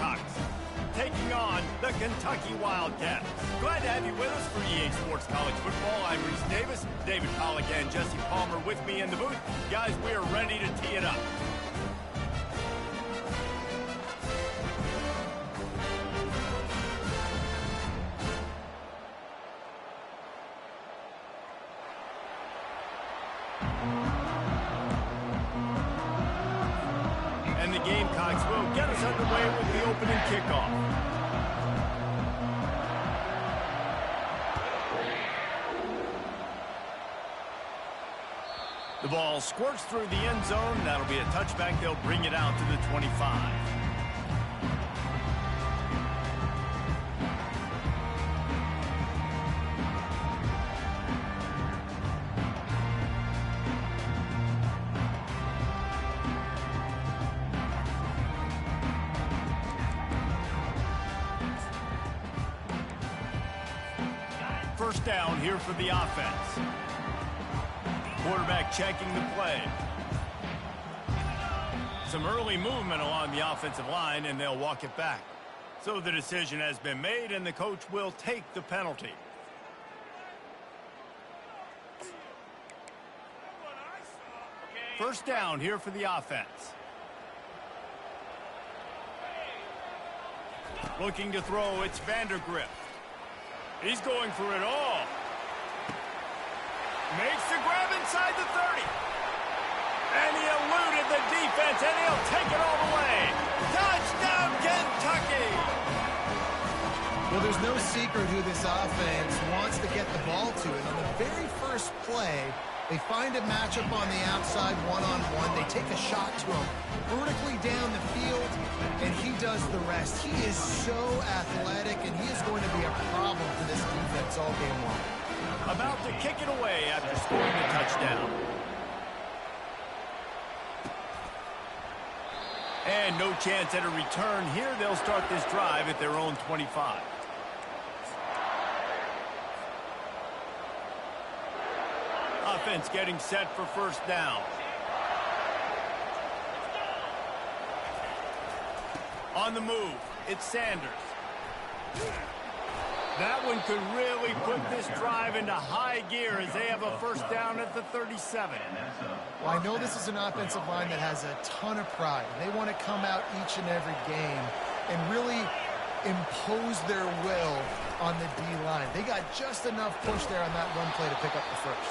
Gamecocks, taking on the Kentucky Wildcats. Glad to have you with us for EA Sports College Football. I'm Reese Davis, David Pollack, and Jesse Palmer with me in the booth. Guys, we are ready to tee it up. And the Gamecocks will get us underway with the opening kickoff. The ball squirts through the end zone. That'll be a touchback. They'll bring it out to the 25. First down here for the offense. Quarterback checking the play. Some early movement along the offensive line, and they'll walk it back. So the decision has been made, and the coach will take the penalty. First down here for the offense. Looking to throw, it's Vandergrift. He's going for it all. Makes the grab inside the 30. And he eluded the defense, and he'll take it all the way. Touchdown, Kentucky! Well, there's no secret who this offense wants to get the ball to. And on the very first play, they find a matchup on the outside one-on-one. They take a shot to him vertically down the field, and he does the rest. He is so athletic, and he is going to be a problem for this defense all game long. About to kick it away after scoring the touchdown. And no chance at a return here. They'll start this drive at their own 25. Offense getting set for first down. On the move, it's Sanders. That one could really put this drive into high gear as they have a first down at the 37. Well, I know this is an offensive line that has a ton of pride. They want to come out each and every game and really impose their will on the D-line. They got just enough push there on that one play to pick up the first.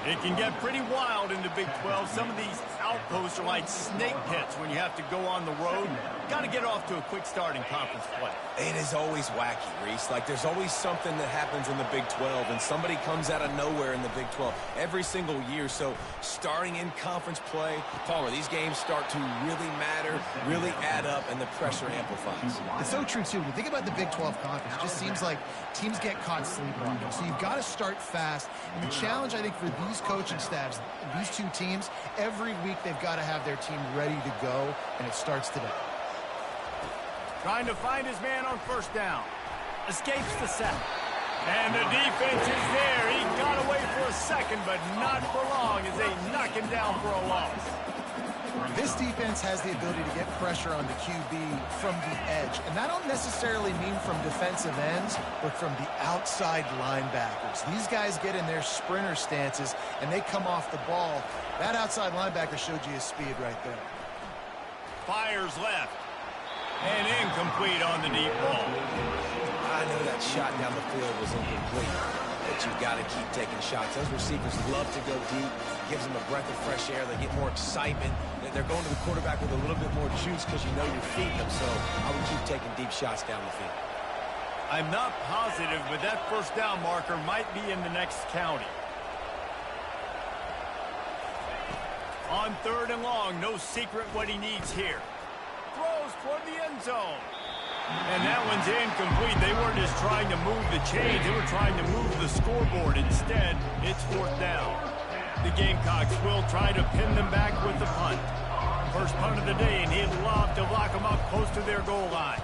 It can get pretty wild in the Big 12. Some of these outposts are like snake pits when you have to go on the road. Got to get off to a quick start in conference play. It is always wacky, Reese. Like, there's always something that happens in the Big 12, and somebody comes out of nowhere in the Big 12 every single year. So starting in conference play, Palmer, these games start to really matter, really add up, and the pressure amplifies. It's so true, too. When you think about the Big 12 conference, it just seems like teams get caught sleepwalking. So you've got to start fast. And the challenge, I think, for these coaching staffs, these two teams, every week they've got to have their team ready to go, and it starts today. Trying to find his man on first down. Escapes the sack. And the defense is there. He got away for a second, but not for long as they knock him down for a loss. This defense has the ability to get pressure on the QB from the edge. And that don't necessarily mean from defensive ends, but from the outside linebackers. These guys get in their sprinter stances, and they come off the ball. That outside linebacker showed you his speed right there. Fires left. And incomplete on the deep ball. I know that shot down the field was incomplete, but you've got to keep taking shots. Those receivers love to go deep. Gives them a breath of fresh air. They get more excitement. They're going to the quarterback with a little bit more juice because you know you're feeding them. So I would keep taking deep shots down the field. I'm not positive, but that first down marker might be in the next county. On third and long, no secret what he needs here. Throws toward the end zone. And that one's incomplete. They weren't just trying to move the chains. They were trying to move the scoreboard. Instead, it's fourth down. The Gamecocks will try to pin them back with the punt. First punt of the day, and he'd love to lock them up close to their goal line.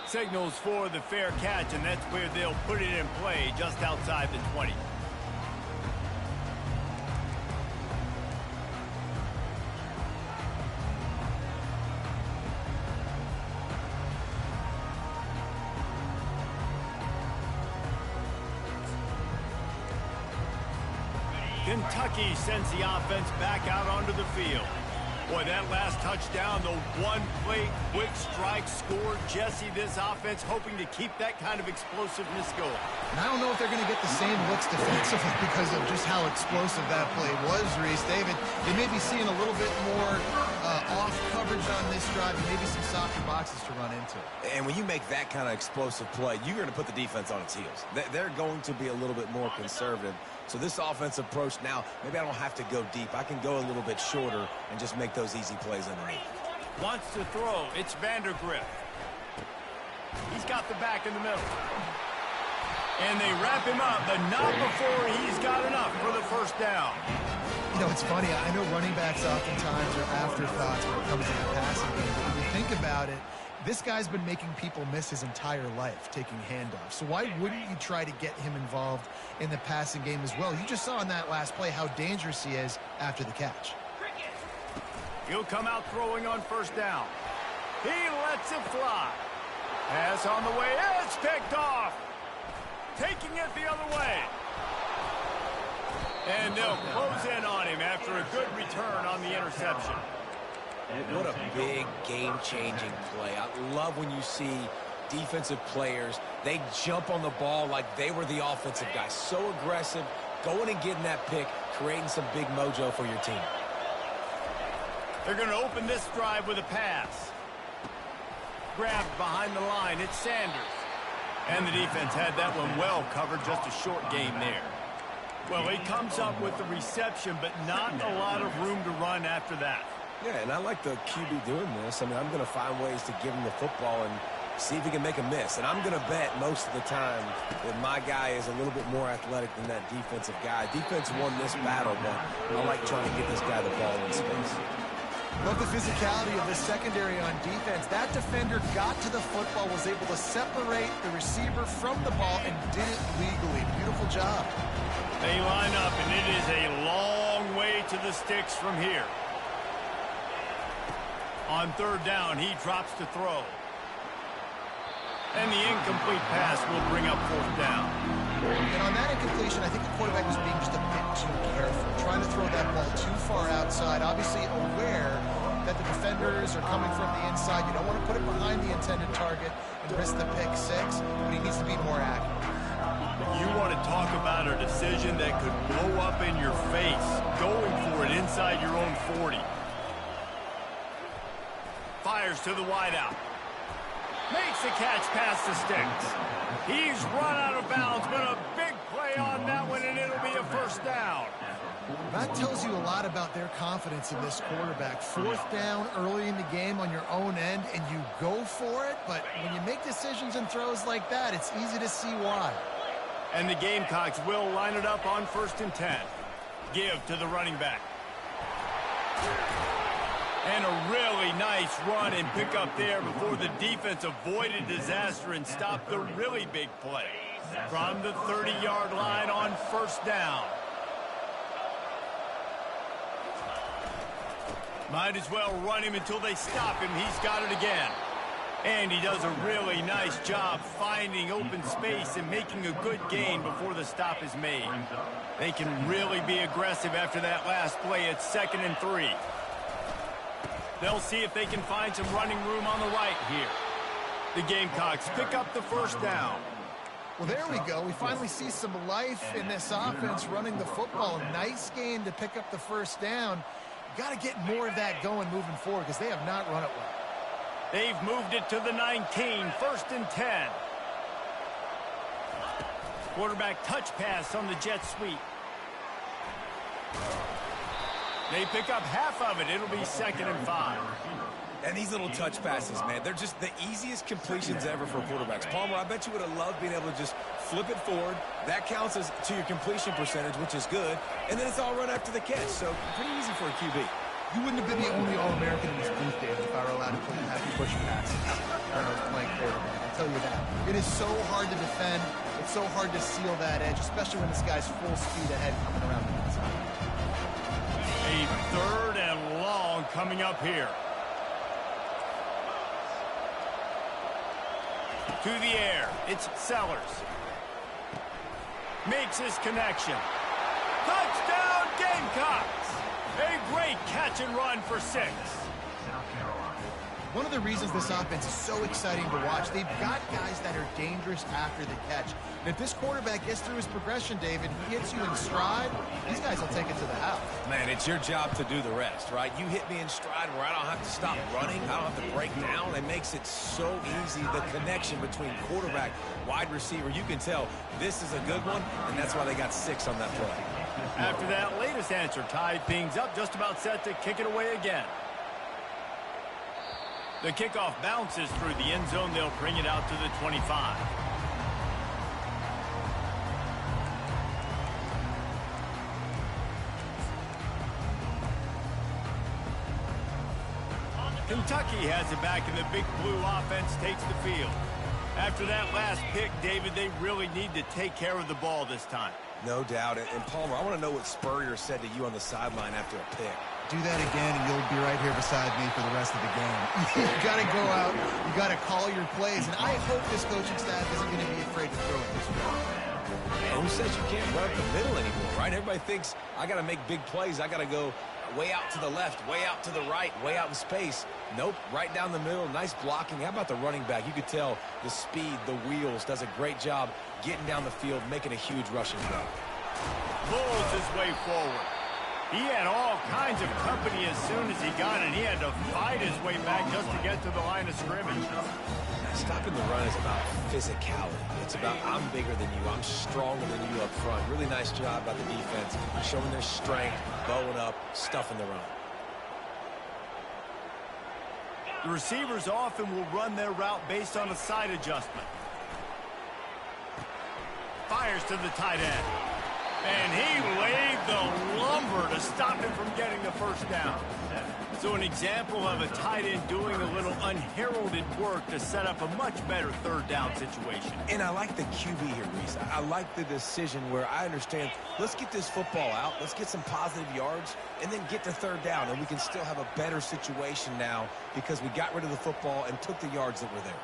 Signals for the fair catch, and that's where they'll put it in play just outside the 20. Kentucky sends the offense back out onto the field. Boy, that last touchdown, the one-play quick strike score. Jesse, this offense hoping to keep that kind of explosiveness going. And I don't know if they're going to get the same looks defensively because of just how explosive that play was, Reese. David, they may be seeing a little bit more off coverage on this drive and maybe some softer boxes to run into. And when you make that kind of explosive play, you're going to put the defense on its heels. They're going to be a little bit more conservative. So this offensive approach now, maybe I don't have to go deep. I can go a little bit shorter and just make those easy plays underneath. Wants to throw. It's Vandergrift. He's got the back in the middle. And they wrap him up, but not before he's got enough for the first down. You know, it's funny. I know running backs oftentimes are afterthoughts when it comes to the passing game. But when you think about it, this guy's been making people miss his entire life taking handoffs. So why wouldn't you try to get him involved in the passing game as well? You just saw in that last play how dangerous he is after the catch. He'll come out throwing on first down. He lets it fly. Pass on the way. It's picked off. Taking it the other way. And they'll close in on him after a good return on the interception. What a big game-changing play. I love when you see defensive players, they jump on the ball like they were the offensive guy. So aggressive, going and getting that pick, creating some big mojo for your team. They're going to open this drive with a pass. Grabbed behind the line, it's Sanders. And the defense had that one well covered, just a short game there. Well, he comes up with the reception, but not a lot of room to run after that. Yeah, and I like the QB doing this. I mean, I'm going to find ways to give him the football and see if he can make a miss. And I'm going to bet most of the time that my guy is a little bit more athletic than that defensive guy. Defense won this battle, but I like trying to get this guy the ball in space. Love the physicality of the secondary on defense. That defender got to the football, was able to separate the receiver from the ball, and did it legally. Beautiful job. They line up, and it is a long way to the sticks from here. On third down, he drops to throw. And the incomplete pass will bring up fourth down. And on that incompletion, I think the quarterback was being just a bit too careful, trying to throw that ball too far outside, obviously aware that the defenders are coming from the inside. You don't want to put it behind the intended target and risk the pick six, but he needs to be more accurate. You want to talk about a decision that could blow up in your face, going for it inside your own 40. Fires to the wideout. Makes the catch past the sticks. He's run out of bounds, but a big play on that one, and it'll be a first down. That tells you a lot about their confidence in this quarterback. Fourth down early in the game on your own end, and you go for it, but when you make decisions and throws like that, it's easy to see why. And the Gamecocks will line it up on 1st and 10. Give to the running back. And a really nice run and pick up there before the defense avoided disaster and stopped the really big play. From the 30-yard line on 1st down. Might as well run him until they stop him. He's got it again. And he does a really nice job finding open space and making a good gain before the stop is made. They can really be aggressive after that last play. It's 2nd and 3. They'll see if they can find some running room on the right here. The Gamecocks pick up the first down. Well, there we go. We finally see some life in this offense running the football. Nice gain to pick up the first down. Got to get more of that going moving forward because they have not run it well. They've moved it to the 19, 1st and 10. Quarterback touch pass on the jet sweep. They pick up half of it. It'll be 2nd and 5. And these little touch passes, man, they're just the easiest completions ever for quarterbacks. Palmer, I bet you would have loved being able to just flip it forward. That counts as to your completion percentage, which is good. And then it's all run after the catch. So pretty easy for a QB. You wouldn't have been the only All-American in this booth, David, if I were allowed to have you push passes when I was playing quarterback. I'll tell you that. It is so hard to defend. It's so hard to seal that edge, especially when this guy's full speed ahead coming around the inside. A 3rd and long coming up here. To the air. It's Sellers. Makes his connection. Touchdown, Cox. A great catch and run for 6. One of the reasons this offense is so exciting to watch, they've got guys that are dangerous after the catch. And if this quarterback gets through his progression, David, he hits you in stride, these guys will take it to the house. Man, it's your job to do the rest, right? You hit me in stride where I don't have to stop running. I don't have to break down. It makes it so easy. The connection between quarterback, wide receiver, you can tell this is a good one, and that's why they got 6 on that play. After that latest answer, tied things up, just about set to kick it away again. The kickoff bounces through the end zone. They'll bring it out to the 25. Kentucky has it back, and the Big Blue offense takes the field. After that last pick, David, they really need to take care of the ball this time. No doubt. And Palmer, I want to know what Spurrier said to you on the sideline after a pick. Do that again, and you'll be right here beside me for the rest of the game. You got to go out. You got to call your plays, and I hope this coaching staff isn't going to be afraid to throw it this way. Man, who says you can't run up the middle anymore, right? Everybody thinks I got to make big plays. I got to go way out to the left, way out to the right, way out in space. Nope, right down the middle. Nice blocking. How about the running back? You could tell the speed, the wheels, does a great job getting down the field, making a huge rushing play. Pulls his way forward. He had all kinds of company as soon as he got it. He had to fight his way back just to get to the line of scrimmage. Stopping the run is about physicality. It's about I'm bigger than you. I'm stronger than you up front. Really nice job by the defense, showing their strength, bowing up, stuffing the run. The receivers often will run their route based on a side adjustment. Fires to the tight end. And he laid the lumber to stop him from getting the first down. So an example of a tight end doing a little unheralded work to set up a much better third down situation. And I like the QB here, Reese. I like the decision where I understand, let's get this football out, let's get some positive yards, and then get to third down, and we can still have a better situation now because we got rid of the football and took the yards that were there.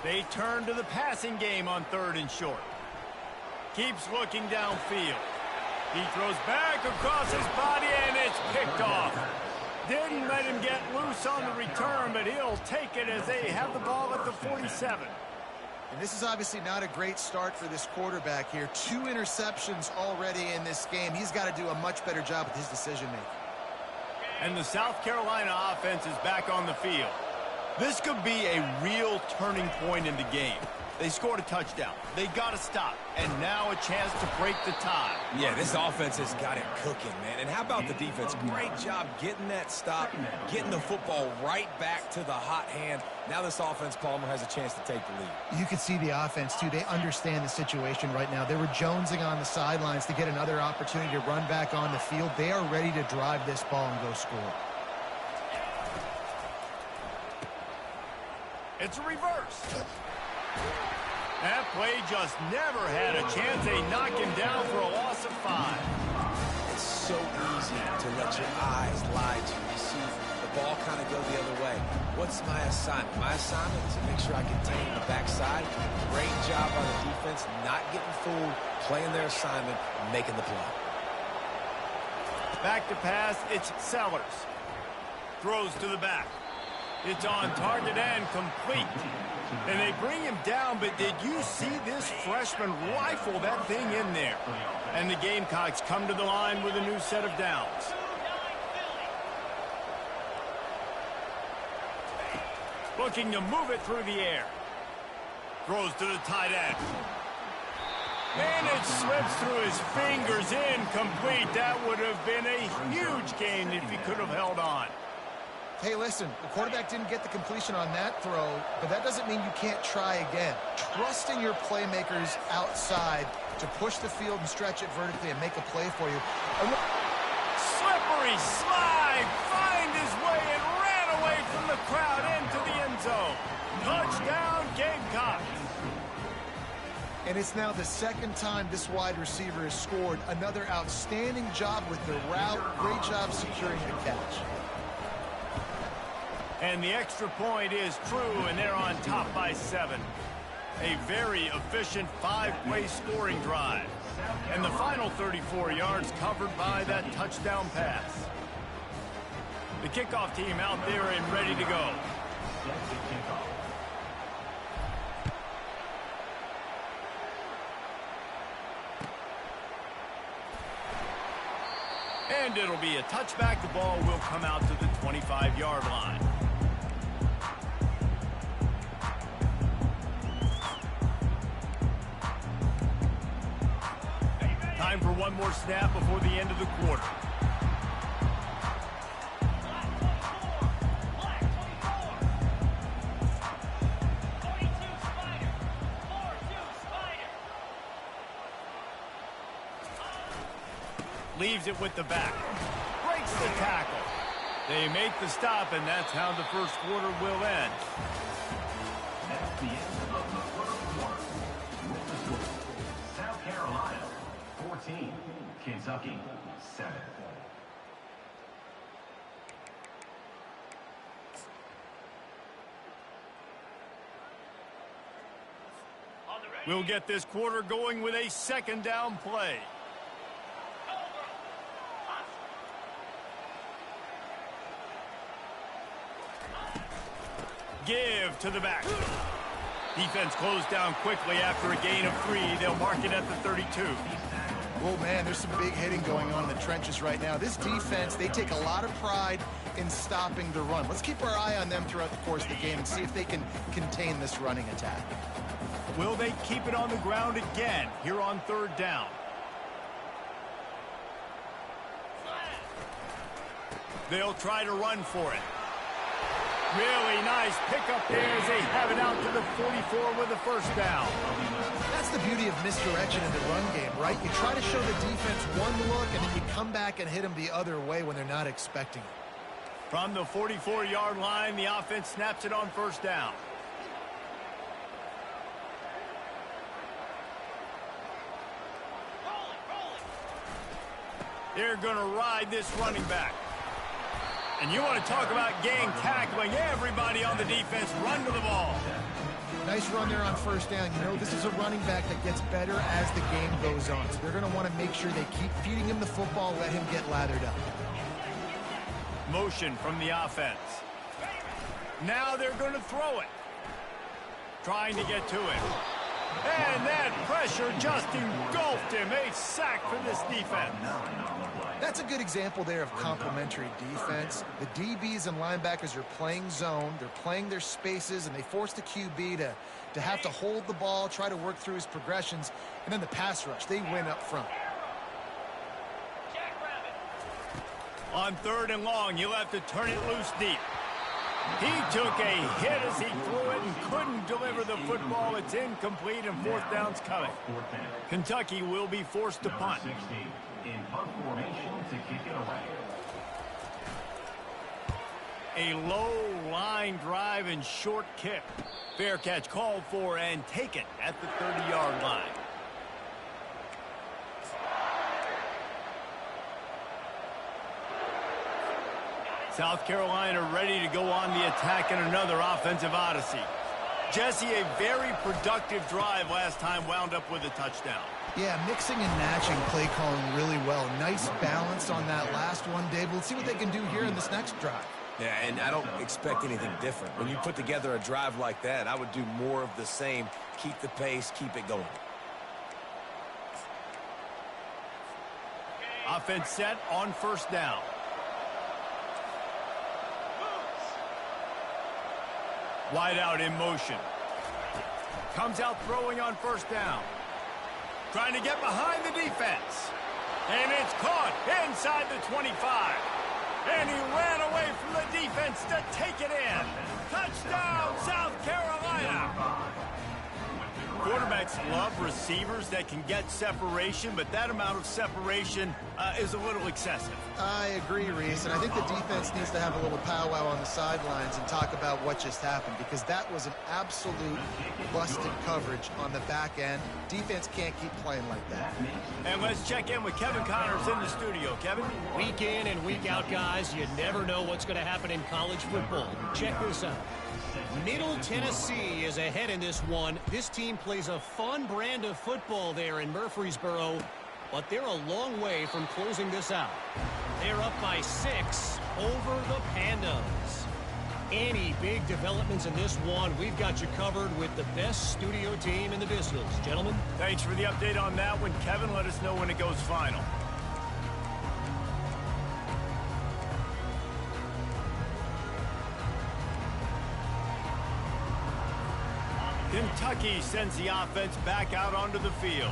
They turn to the passing game on 3rd and short. Keeps looking downfield. He throws back across his body, and it's picked off. Didn't let him get loose on the return, but he'll take it as they have the ball at the 47. And this is obviously not a great start for this quarterback here. 2 interceptions already in this game. He's got to do a much better job with his decision-making. And the South Carolina offense is back on the field. This could be a real turning point in the game. They scored a touchdown. They got to stop. And now a chance to break the tie. Yeah, this offense has got it cooking, man. And how about the defense? Great job getting that stop, getting the football right back to the hot hand. Now this offense, Palmer, has a chance to take the lead. You can see the offense, too. They understand the situation right now. They were jonesing on the sidelines to get another opportunity to run back on the field. They are ready to drive this ball and go score. It's a reverse. That play just never had a chance. They knock him down for a loss of 5. It's so easy to let your eyes lie to you. You see the ball kind of go the other way. What's my assignment? My assignment is to make sure I contain the backside. Great job by the defense, not getting fooled, playing their assignment, making the play. Back to pass, it's Sellers. Throws to the back. It's on target and complete. And they bring him down, but did you see this freshman rifle that thing in there? And the Gamecocks come to the line with a new set of downs. Looking to move it through the air. Throws to the tight end. And it slips through his fingers, incomplete. That would have been a huge gain if he could have held on. Hey, listen, the quarterback didn't get the completion on that throw, but that doesn't mean you can't try again. Trusting your playmakers outside to push the field and stretch it vertically and make a play for you. Slippery slide, find his way and ran away from the crowd into the end zone. Touchdown, Gamecocks. And it's now the 2nd time this wide receiver has scored. Another outstanding job with the route. Great job securing the catch. And the extra point is true, and they're on top by 7. A very efficient 5-play scoring drive. And the final 34 yards covered by that touchdown pass. The kickoff team out there and ready to go. And it'll be a touchback. The ball will come out to the 25-yard line. Time for one more snap before the end of the quarter. Leaves it with the back. Breaks the tackle. They make the stop, and that's how the first quarter will end. That's the end of the first quarter. With the score, South Carolina 14, Kentucky 7. We'll get this quarter going with a second down play. Give to the back. Defense closed down quickly after a gain of 3. They'll mark it at the 32. Whoa, man, there's some big hitting going on in the trenches right now. This defense, they take a lot of pride in stopping the run. Let's keep our eye on them throughout the course of the game and see if they can contain this running attack. Will they keep it on the ground again here on third down? They'll try to run for it. Really nice pickup there as they have it out to the 44 with a first down. That's the beauty of misdirection in the run game, right? You try to show the defense one look, and then you come back and hit them the other way when they're not expecting it. From the 44-yard line, the offense snaps it on first down. They're going to ride this running back. And you want to talk about gang tackling. Everybody on the defense run to the ball. Nice run there on first down. You know, this is a running back that gets better as the game goes on. So they're going to want to make sure they keep feeding him the football, let him get lathered up. Motion from the offense. Now they're going to throw it. Trying to get to it. And that pressure just engulfed him. A sack for this defense. That's a good example there of complementary defense. The DBs and linebackers are playing zone. They're playing their spaces, and they force the QB to have to hold the ball, try to work through his progressions, and then the pass rush, they win up front. On third and long, you'll have to turn it loose deep. He took a hit as he threw it and couldn't deliver the football. It's incomplete, and fourth down's coming. Kentucky will be forced to punt. In punt formation to kick it away. A low line drive and short kick. Fair catch called for and taken at the 30-yard line. South Carolina ready to go on the attack in another offensive odyssey. Jesse, a very productive drive last time, wound up with a touchdown. Yeah, mixing and matching play calling really well. Nice balance on that last one, Dave. Let's see what they can do here in this next drive. Yeah, and I don't expect anything different. When you put together a drive like that, I would do more of the same. Keep the pace, keep it going. Offense set on first down. Wide out in motion. Comes out throwing on first down. Trying to get behind the defense. And it's caught inside the 25. And he ran away from the defense to take it in. Touchdown, South Carolina. Quarterbacks love receivers that can get separation, but that amount of separation is a little excessive. I agree, Reese, and I think the defense needs to have a little powwow on the sidelines and talk about what just happened, because that was an absolute busted coverage on the back end. Defense can't keep playing like that. And let's check in with Kevin Connors in the studio. Kevin? Week in and week out, guys, you never know what's going to happen in college football. Check this out. Middle Tennessee is ahead in this one. This team plays a fun brand of football there in Murfreesboro, but they're a long way from closing this out. They're up by 6 over the Pandas. Any big developments in this one, we've got you covered with the best studio team in the business. Gentlemen. Thanks for the update on that one, Kevin. Let us know when it goes final. Kentucky sends the offense back out onto the field.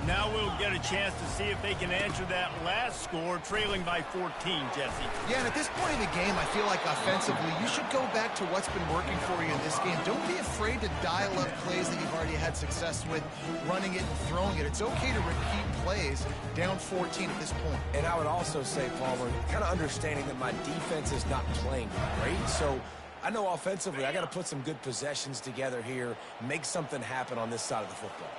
Now we'll get a chance to see if they can answer that last score, trailing by 14, Jesse. Yeah, and at this point in the game, I feel like offensively, you should go back to what's been working for you in this game. Don't be afraid to dial up plays that you've already had success with, running it and throwing it. It's okay to repeat plays down 14 at this point. And I would also say, Palmer, kind of understanding that my defense is not playing great, so I know offensively I got to put some good possessions together here, make something happen on this side of the football.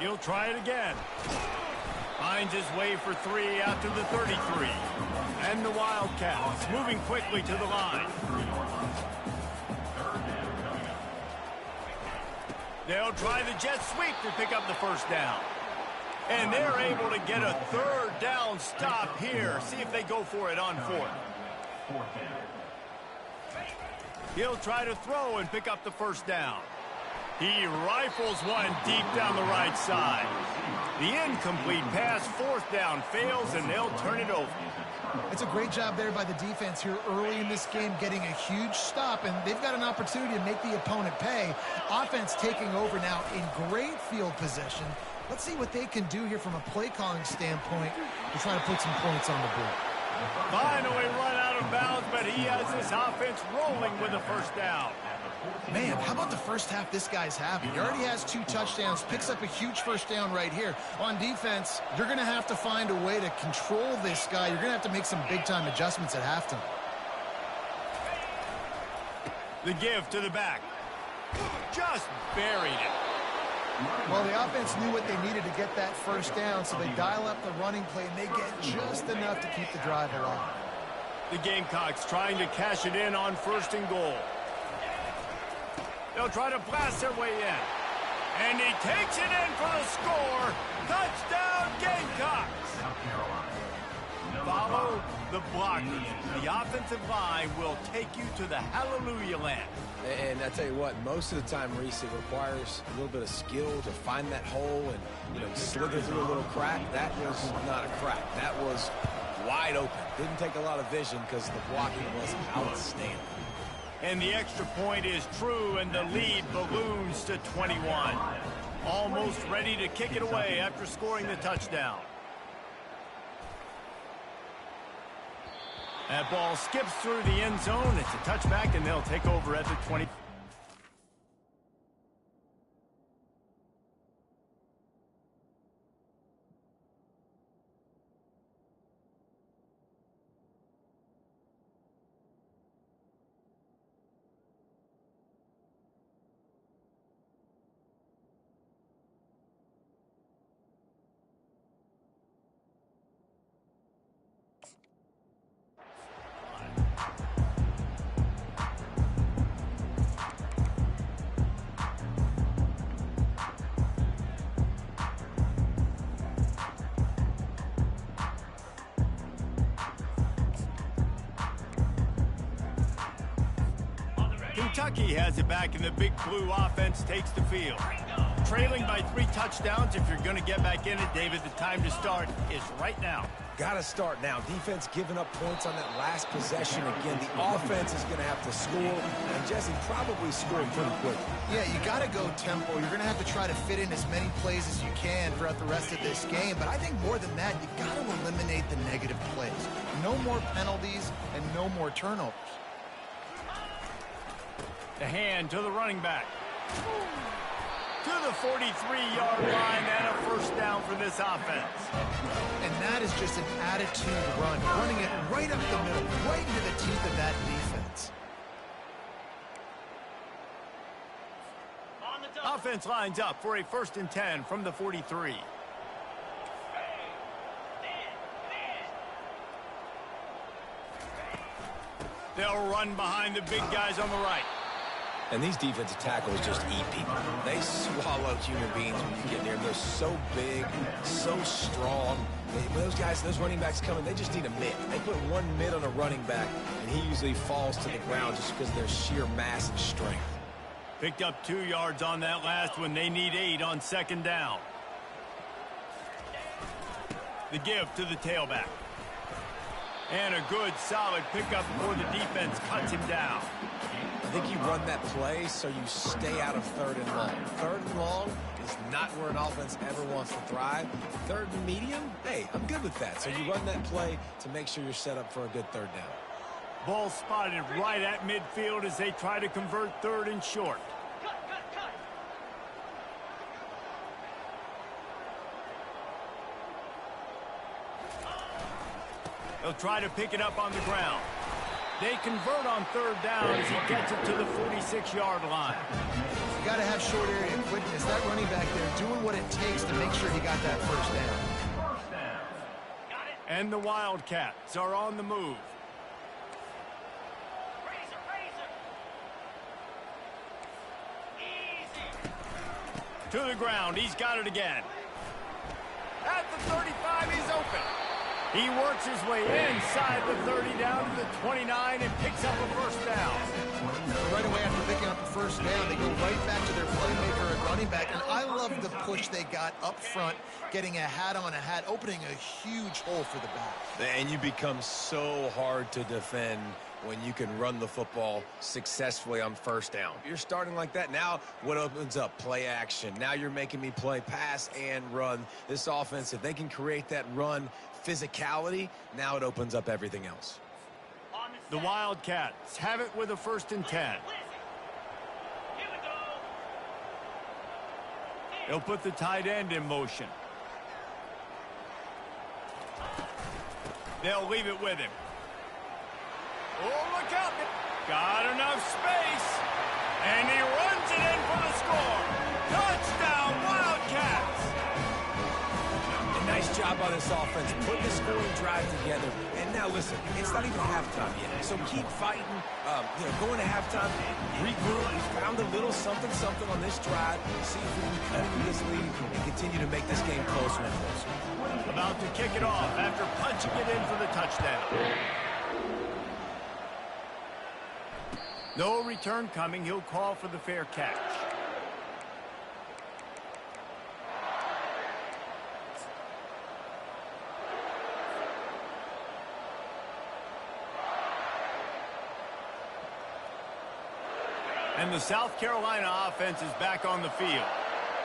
He'll try it again. Finds his way for 3 out to the 33. And the Wildcats moving quickly to the line. They'll try the jet sweep to pick up the first down. And they're able to get a 3rd down stop here. See if they go for it on 4th. He'll try to throw and pick up the first down. He rifles one deep down the right side. The incomplete pass, 4th down, fails, and they'll turn it over. It's a great job there by the defense here early in this game, getting a huge stop, and they've got an opportunity to make the opponent pay. Offense taking over now in great field position. Let's see what they can do here from a play calling standpoint to try to put some points on the board. Finally run out of bounds, but he has this offense rolling with a first down. Man, how about the first half this guy's having? He already has 2 touchdowns, picks up a huge first down right here. On defense, you're going to have to find a way to control this guy. You're going to have to make some big-time adjustments at halftime. The give to the back. Just buried it. Well, the offense knew what they needed to get that first down, so they dial up the running play, and they get just enough to keep the drive alive. The Gamecocks trying to cash it in on 1st and goal. They'll try to blast their way in. And he takes it in for the score. Touchdown, Gamecocks. Follow the blockers. The offensive line will take you to the hallelujah land. And I tell you what, most of the time, Reese, it requires a little bit of skill to find that hole and, slither through a little crack. That was not a crack. That was wide open. Didn't take a lot of vision because the blocking was outstanding. And the extra point is true, and the lead balloons to 21. Almost ready to kick it away after scoring the touchdown. That ball skips through the end zone. It's a touchback, and they'll take over at the 20. Kentucky has it back, and the big blue offense takes the field. Trailing by 3 touchdowns. If you're going to get back in it, David, the time to start is right now. Got to start now. Defense giving up points on that last possession. Again, the offense is going to have to score, and Jesse probably scored pretty quick. Yeah, you got to go tempo. You're going to have to try to fit in as many plays as you can throughout the rest of this game. But I think more than that, you got to eliminate the negative plays. No more penalties and no more turnovers. The hand to the running back. To the 43-yard line, and a first down for this offense. And that is just an attitude run, running it right up the middle, right into the teeth of that defense. Offense lines up for a 1st and 10 from the 43. They'll run behind the big guys on the right. And these defensive tackles just eat people. They swallow human beings when you get near them. They're so big, so strong. When those guys, those running backs come in, they just need a mitt. They put one mitt on a running back, and he usually falls to the ground just because of their sheer mass and strength. Picked up 2 yards on that last one. They need 8 on second down. The give to the tailback. And a good, solid pickup before the defense cuts him down. I think you run that play so you stay out of 3rd and long. 3rd and long is not where an offense ever wants to thrive. 3rd and medium, hey, I'm good with that. So you run that play to make sure you're set up for a good 3rd down. Ball spotted right at midfield as they try to convert 3rd and short. They'll try to pick it up on the ground. They convert on 3rd down as he gets it to the 46-yard line. You got to have short area quickness. That running back there doing what it takes to make sure he got that first down. And the Wildcats are on the move. To the ground. He's got it again. At the 35, he's open. He works his way inside the 30 down to the 29 and picks up a first down. Right away after picking up a first down, they go right back to their playmaker at running back. And I love the push they got up front, getting a hat on a hat, opening a huge hole for the back. And you become so hard to defend when you can run the football successfully on first down. You're starting like that. Now what opens up? Play action. Now you're making me play pass and run. This offense, if they can create that run physicality, now it opens up everything else. The Wildcats have it with a 1st and 10. They'll put the tight end in motion. They'll leave it with him. Oh, look out. Got enough space. And he runs it in for the score. Touchdown, Wildcats. Nice job by this offense. Put the scoring drive together. And now listen, it's not even halftime yet. So keep fighting. Going to halftime, regroup. We found a little something on this drive. See if we can cut into this lead and continue to make this game closer and closer. About to kick it off after punching it in for the touchdown. No return coming. He'll call for the fair catch. And the South Carolina offense is back on the field.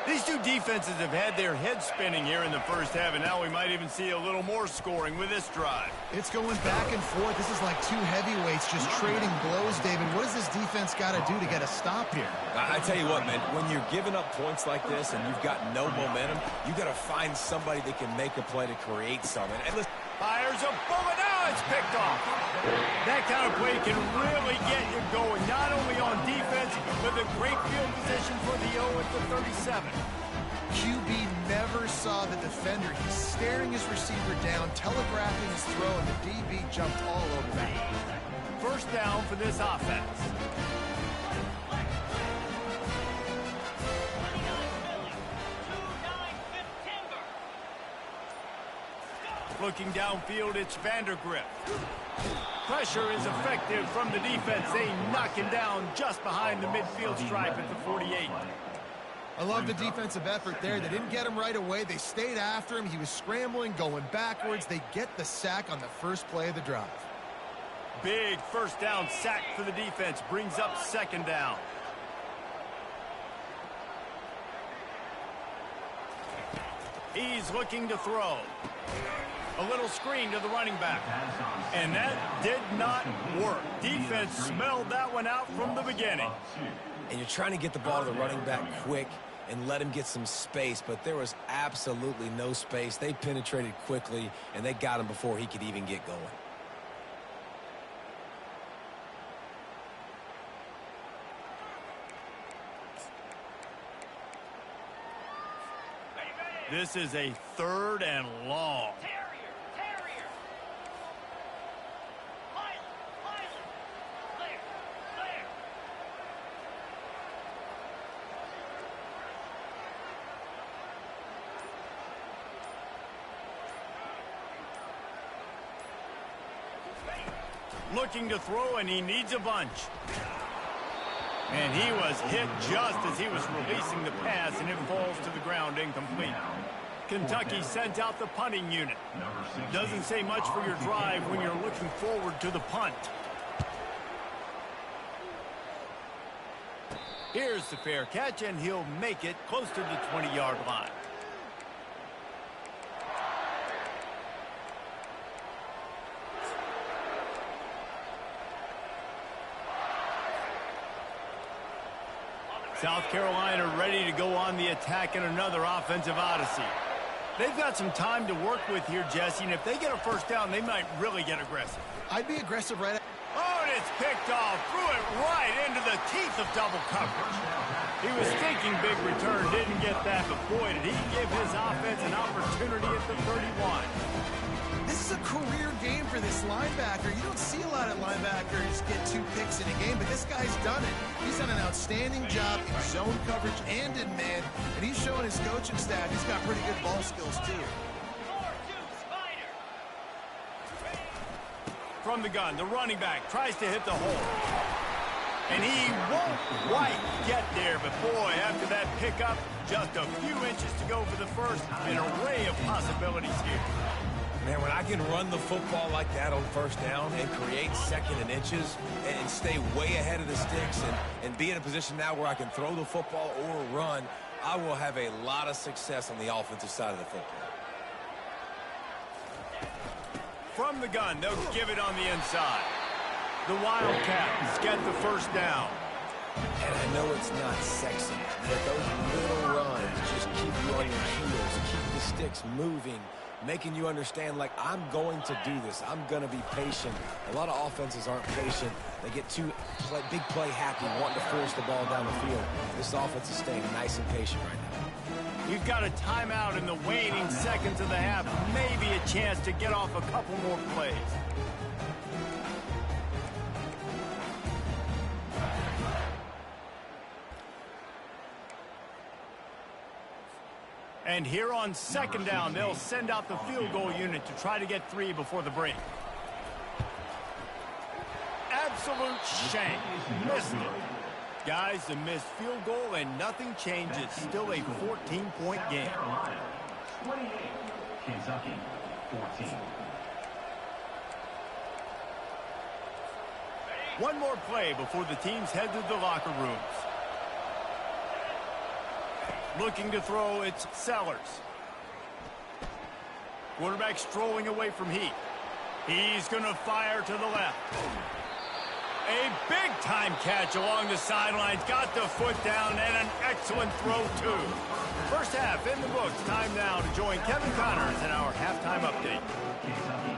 These two defenses have had their heads spinning here in the first half, and now we might even see a little more scoring with this drive. It's going back and forth. This is like two heavyweights just trading blows, David. What does this defense got to do to get a stop here? I tell you what, man, when you're giving up points like this and you've got no momentum, you got to find somebody that can make a play to create something. And listen, fires a bullet. Now it's picked off. That kind of play can really get you going, not only on defense, but the great field position for the O at the 37. QB never saw the defender. He's staring his receiver down, telegraphing his throw, and the DB jumped all over that. First down for this offense. Looking downfield, it's Vandergrift. Pressure is effective from the defense. They knock him down just behind the midfield stripe at the 48. I love the defensive effort there. They didn't get him right away. They stayed after him. He was scrambling, going backwards. They get the sack on the first play of the drive. Big first down sack for the defense. Brings up second down. He's looking to throw. A little screen to the running back. And that did not work. Defense smelled that one out from the beginning. And you're trying to get the ball to the running back quick and let him get some space, but there was absolutely no space. They penetrated quickly, and they got him before he could even get going. This is a 3rd and long. Looking to throw, and he needs a bunch. And he was hit just as he was releasing the pass, and it falls to the ground incomplete. Kentucky sent out the punting unit. Doesn't say much for your drive when you're looking forward to the punt. Here's the fair catch, and he'll make it close to the 20-yard line. South Carolina ready to go on the attack in another offensive odyssey. They've got some time to work with here, Jesse, and if they get a first down, they might really get aggressive. I'd be aggressive right. Oh, and it's picked off. Threw it right into the teeth of double coverage. He was thinking big return, didn't get that, but boy, did he give his offense an opportunity at the 31. This is a career game for this linebacker. You don't see a lot of linebackers get 2 picks in a game, but this guy's done it. He's done an outstanding job in zone coverage and in man, and he's showing his coaching staff he's got pretty good ball skills too. From the gun, the running back tries to hit the hole. And he won't quite get there, but boy, after that pickup, just a few inches to go for the first. An array of possibilities here. Man, when I can run the football like that on first down and create second and inches and stay way ahead of the sticks and be in a position now where I can throw the football or run, I will have a lot of success on the offensive side of the football. From the gun, they'll give it on the inside. The Wildcats get the first down. And I know it's not sexy, but those little runs just keep you on your heels, keep the sticks moving, making you understand, like, I'm going to do this. I'm going to be patient. A lot of offenses aren't patient. They get too big play happy, wanting to force the ball down the field. This offense is staying nice and patient right now. We've got a timeout in the waning seconds of the half. Maybe a chance to get off a couple more plays. And here on second down, they'll send out the field goal unit to try to get 3 before the break. Absolute shank. Missed it. Guys, the missed field goal and nothing changes. Still a 14-point game. Carolina 28, Kentucky 14. One more play before the teams head to the locker rooms. Looking to throw, it's Sellers. Quarterback strolling away from Heat. He's going to fire to the left. A big-time catch along the sidelines. Got the foot down and an excellent throw, too. First half in the books. Time now to join Kevin Connors in our halftime update. Kentucky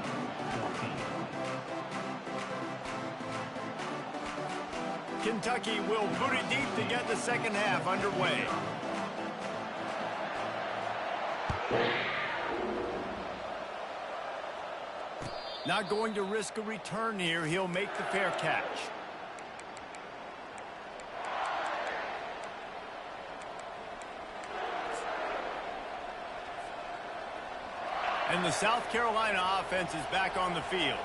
14. Kentucky will boot it deep to get the second half underway. Not going to risk a return here. He'll make the fair catch. And the South Carolina offense is back on the field.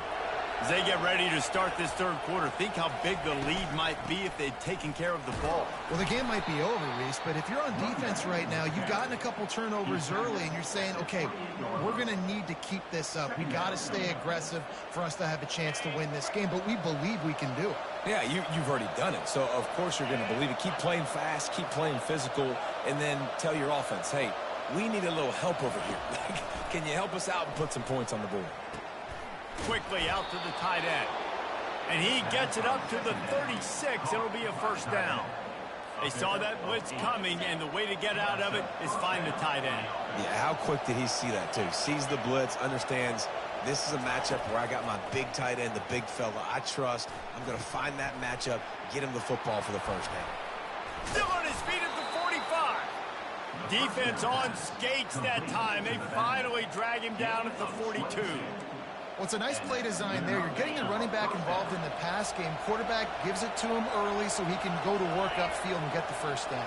As they get ready to start this third quarter, think how big the lead might be if they'd taken care of the ball. Well, the game might be over, Reese, but if you're on defense right now, you've gotten a couple turnovers early, and you're saying, okay, we're going to need to keep this up. We got to stay aggressive for us to have a chance to win this game, but we believe we can do it. Yeah, you've already done it, so of course you're going to believe it. Keep playing fast, keep playing physical, and then tell your offense, hey, we need a little help over here. Can you help us out and put some points on the board? Quickly out to the tight end. And he gets it up to the 36. It'll be a first down. They saw that blitz coming, and the way to get out of it is find the tight end. Yeah, how quick did he see that, too? Sees the blitz, understands this is a matchup where I got my big tight end, the big fella I trust. I'm going to find that matchup, get him the football for the first down. Still on his feet at the 45. Defense on skates that time. They finally drag him down at the 42. Well, it's a nice play design there. You're getting the running back involved in the pass game. Quarterback gives it to him early so he can go to work upfield and get the first down.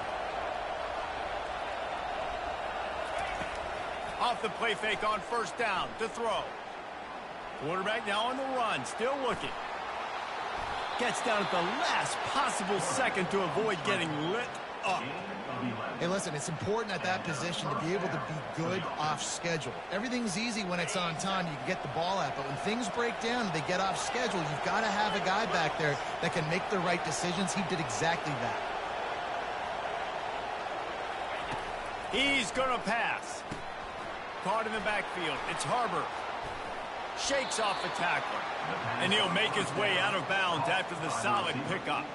Off the play fake on first down to throw. Quarterback now on the run, still looking. Gets down at the last possible second to avoid getting lit up. Hey, listen, it's important at that position to be able to be good off schedule. Everything's easy when it's on time. You can get the ball out. But when things break down and they get off schedule, you've got to have a guy back there that can make the right decisions. He did exactly that. He's going to pass. Caught in the backfield. It's Harbor. Shakes off the tackler. And he'll make his way out of bounds after the solid pickup.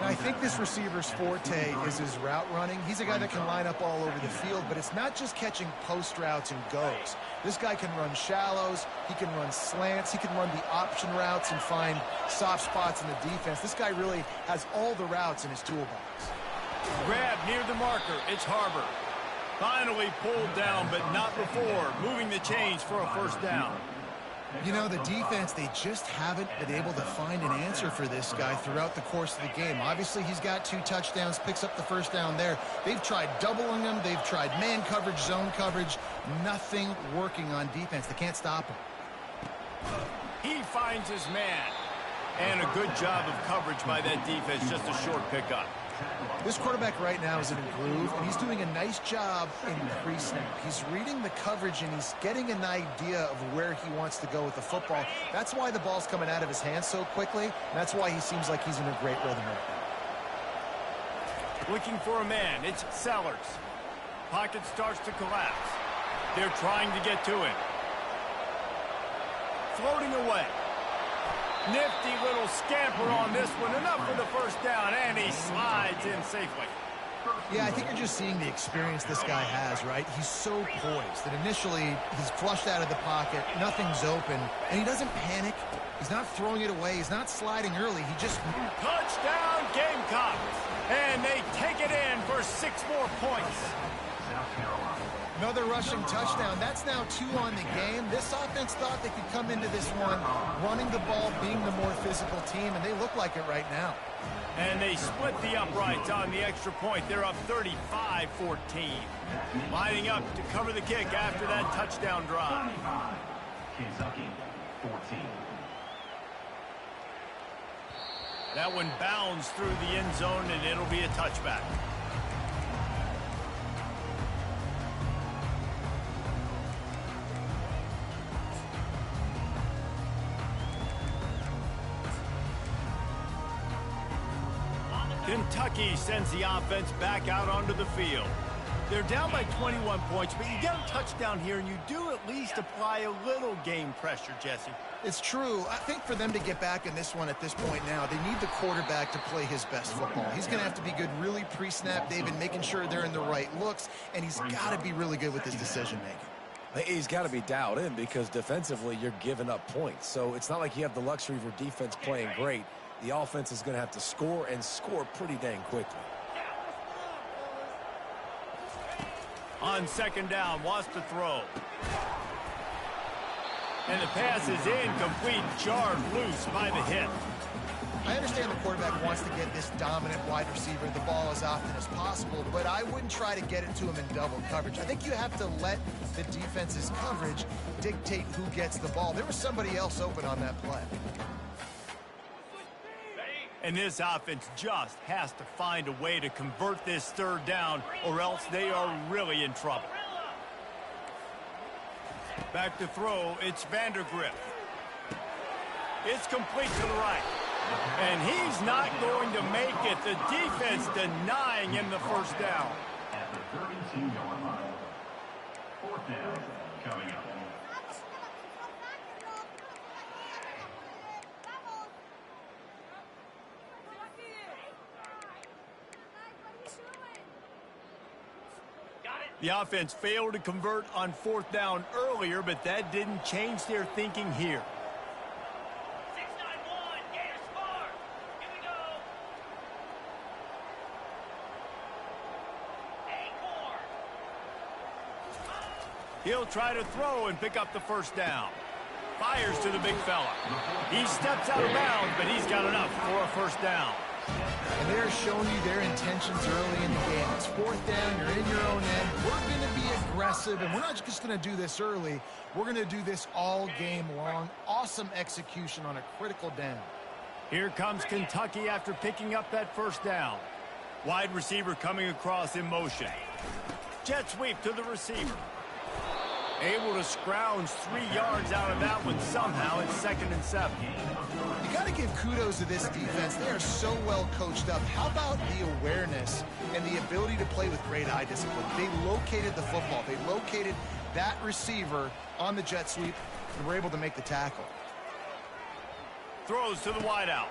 Now, I think this receiver's forte is his route running. He's a guy that can line up all over the field, but it's not just catching post routes and goes. This guy can run shallows, he can run slants, he can run the option routes and find soft spots in the defense. This guy really has all the routes in his toolbox. Grab near the marker. It's Harbor. Finally pulled down, but not before. Moving the chains for a first down. You know, the defense, they just haven't been able to find an answer for this guy throughout the course of the game. Obviously, he's got 2 touchdowns, picks up the first down there. They've tried doubling him. They've tried man coverage, zone coverage. Nothing working on defense. They can't stop him. He finds his man. And a good job of coverage by that defense. Just a short pickup. This quarterback right now is in a groove, and he's doing a nice job in pre-snap. He's reading the coverage, and he's getting an idea of where he wants to go with the football. That's why the ball's coming out of his hands so quickly, and that's why he seems like he's in a great rhythm right now. Looking for a man. It's Sellers. Pocket starts to collapse. They're trying to get to him. Floating away. Nifty little scamper on this one. Enough for the first down, and he slides in safely. Yeah, I think you're just seeing the experience this guy has, right? He's so poised that initially he's flushed out of the pocket, nothing's open, and he doesn't panic. He's not throwing it away. He's not sliding early. He just... Touchdown, Gamecocks! And they take it in for 6 more points. Another rushing touchdown. That's now 2 on the game. This offense thought they could come into this one running the ball, being the more physical team, and they look like it right now. And they split the uprights on the extra point. They're up 35-14. Lining up to cover the kick after that touchdown drive. Kentucky, 14. That one bounds through the end zone, and it'll be a touchback. Kentucky sends the offense back out onto the field. They're down by 21 points, but you get a touchdown here, and you do at least apply a little game pressure, Jesse. It's true. I think for them to get back in this one at this point now, they need the quarterback to play his best football. He's going to have to be good really pre-snap, David, making sure they're in the right looks, and he's got to be really good with his decision-making. He's got to be dialed in because defensively you're giving up points. So it's not like you have the luxury of your defense playing great. The offense is going to have to score and score pretty dang quickly. On second down, wants to throw. And the pass is incomplete, jarred loose by the hit. I understand the quarterback wants to get this dominant wide receiver the ball as often as possible, but I wouldn't try to get it to him in double coverage. I think you have to let the defense's coverage dictate who gets the ball. There was somebody else open on that play. And this offense just has to find a way to convert this third down, or else they are really in trouble. Back to throw, it's Vandergrift. It's complete to the right. And he's not going to make it. The defense denying him the first down. At the 32-yard line. 4th down coming up. The offense failed to convert on 4th down earlier, but that didn't change their thinking here. 6-9-1, Gator score. Here we go. Acorn. He'll try to throw and pick up the first down. Fires to the big fella. He steps out of bounds, but he's got enough for a first down. And they're showing you their intentions early in the game. It's 4th down, you're in your own end. We're going to be aggressive, and we're not just going to do this early. We're going to do this all game long. Awesome execution on a critical down. Here comes Kentucky after picking up that first down. Wide receiver coming across in motion. Jet sweep to the receiver. Able to scrounge 3 yards out of that one somehow. It's 2nd and 7. You got to give kudos to this defense. They are so well coached up. How about the awareness and the ability to play with great eye discipline? They located the football. They located that receiver on the jet sweep and were able to make the tackle. Throws to the wideout.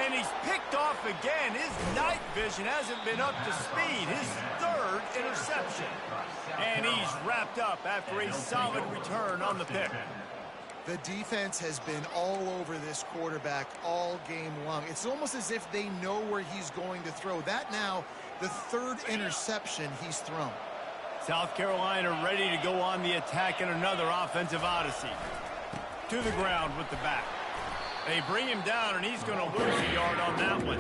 And he's picked off again. His night vision hasn't been up to speed. His 3rd interception. And he's wrapped up after a solid return on the pick. The defense has been all over this quarterback all game long. It's almost as if they know where he's going to throw. That now, the 3rd interception he's thrown. South Carolina ready to go on the attack in another offensive odyssey. To the ground with the back. They bring him down, and he's going to lose a yard on that one.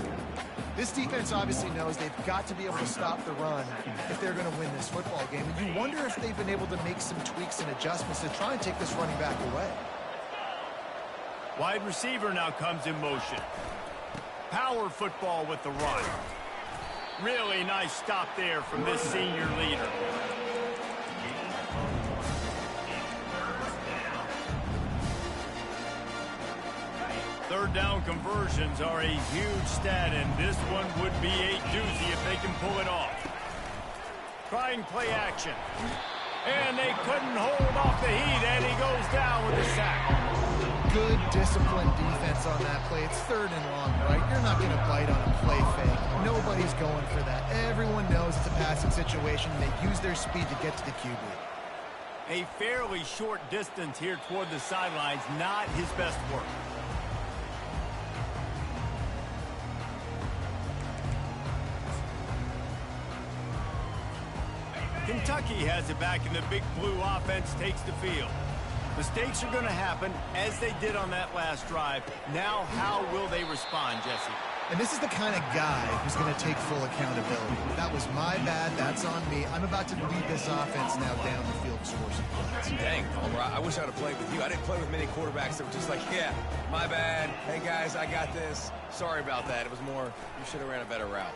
This defense obviously knows they've got to be able to stop the run if they're going to win this football game. And you wonder if they've been able to make some tweaks and adjustments to try and take this running back away. Wide receiver now comes in motion. Power football with the run. Really nice stop there from this senior leader. Third down conversions are a huge stat, and this one would be a doozy if they can pull it off. Trying play action. And they couldn't hold off the heat, and he goes down with a sack. Good disciplined defense on that play. It's 3rd and long, right? You're not going to bite on a play fake. Nobody's going for that. Everyone knows it's a passing situation, and they use their speed to get to the QB. A fairly short distance here toward the sidelines, not his best work. Kentucky has it back, and the big blue offense takes the field. Mistakes are going to happen, as they did on that last drive. Now, how will they respond, Jesse? And this is the kind of guy who's going to take full accountability. That was my bad. That's on me. I'm about to lead this offense now down the field to score some points. Dang, Palmer, I wish I would have played with you. I didn't play with many quarterbacks that were just like, yeah, my bad. Hey, guys, I got this. Sorry about that. It was more, you should have ran a better route.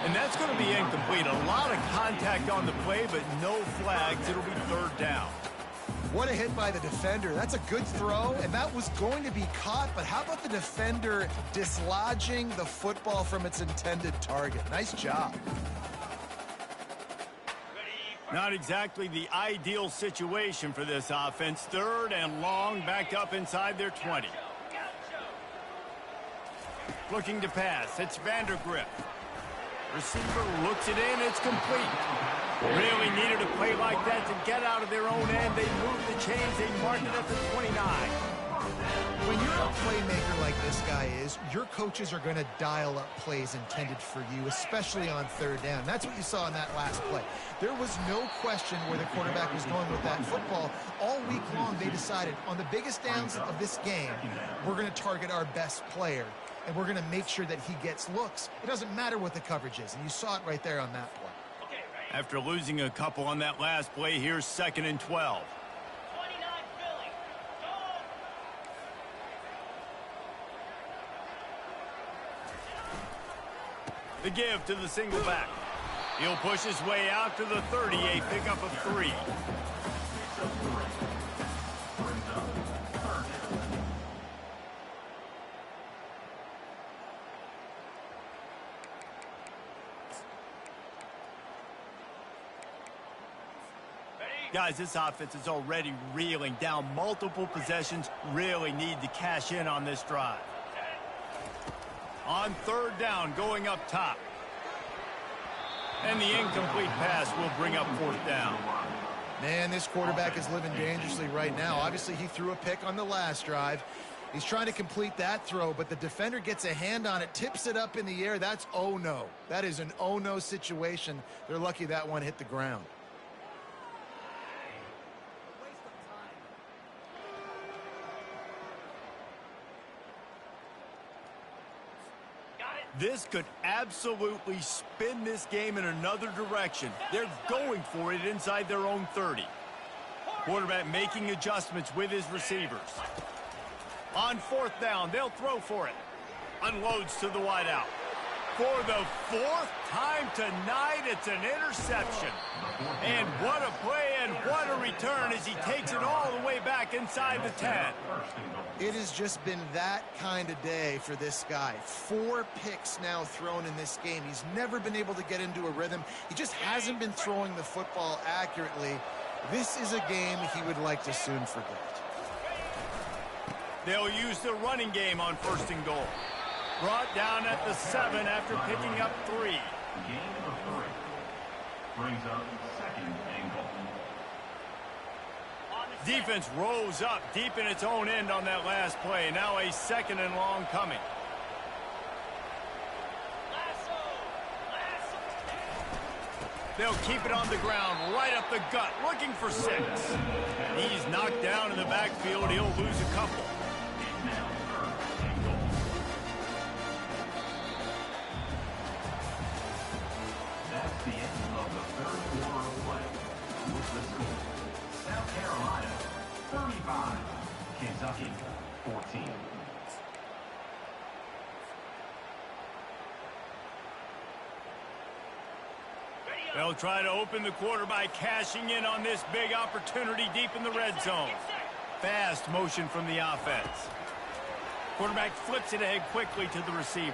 And that's going to be incomplete. A lot of contact on the play, but no flags. It'll be 3rd down. What a hit by the defender. That's a good throw, and that was going to be caught, but how about the defender dislodging the football from its intended target? Nice job. Not exactly the ideal situation for this offense. 3rd and long, back up inside their 20. Looking to pass. It's Vandergrift. Receiver looks it in. It's complete. Really needed a play like that to get out of their own end. They moved the chains. They marked it at the 29. When you're a playmaker like this guy is, your coaches are going to dial up plays intended for you, especially on 3rd down. That's what you saw in that last play. There was no question where the quarterback was going with that football. All week long, they decided on the biggest downs of this game, we're going to target our best player, and we're going to make sure that he gets looks. It doesn't matter what the coverage is, and you saw it right there on that play. After losing a couple on that last play, here's 2nd and 12. 29 Philly. Go! The give to the single back. He'll push his way out to the 30, a pickup of 3. Guys, this offense is already reeling down multiple possessions. Really need to cash in on this drive. On 3rd down, going up top. And the incomplete pass will bring up 4th down. Man, this quarterback is living dangerously right now. Obviously, he threw a pick on the last drive. He's trying to complete that throw, but the defender gets a hand on it, tips it up in the air. That's oh-no. That is an oh-no situation. They're lucky that one hit the ground. This could absolutely spin this game in another direction. They're going for it inside their own 30. Quarterback making adjustments with his receivers. On fourth down, they'll throw for it. Unloads to the wideout. For the fourth time tonight, it's an interception. And what a play and what a return as he takes it all the way back inside the 10. It has just been that kind of day for this guy. 4 picks now thrown in this game. He's never been able to get into a rhythm. He just hasn't been throwing the football accurately. This is a game he would like to soon forget. They'll use the running game on first and goal. Brought down at the 7 after picking up 3. Gain of 3. Brings up second and goal. Defense rose up deep in its own end on that last play. Now a second and long coming. They'll keep it on the ground, right up the gut, looking for 6. He's knocked down in the backfield. He'll lose a couple. That's the end of the third quarter of play. With the score, South Carolina 35, Kentucky 14. They'll try to open the quarter by cashing in on this big opportunity deep in the red zone. Fast motion from the offense. Quarterback flips it ahead quickly to the receiver.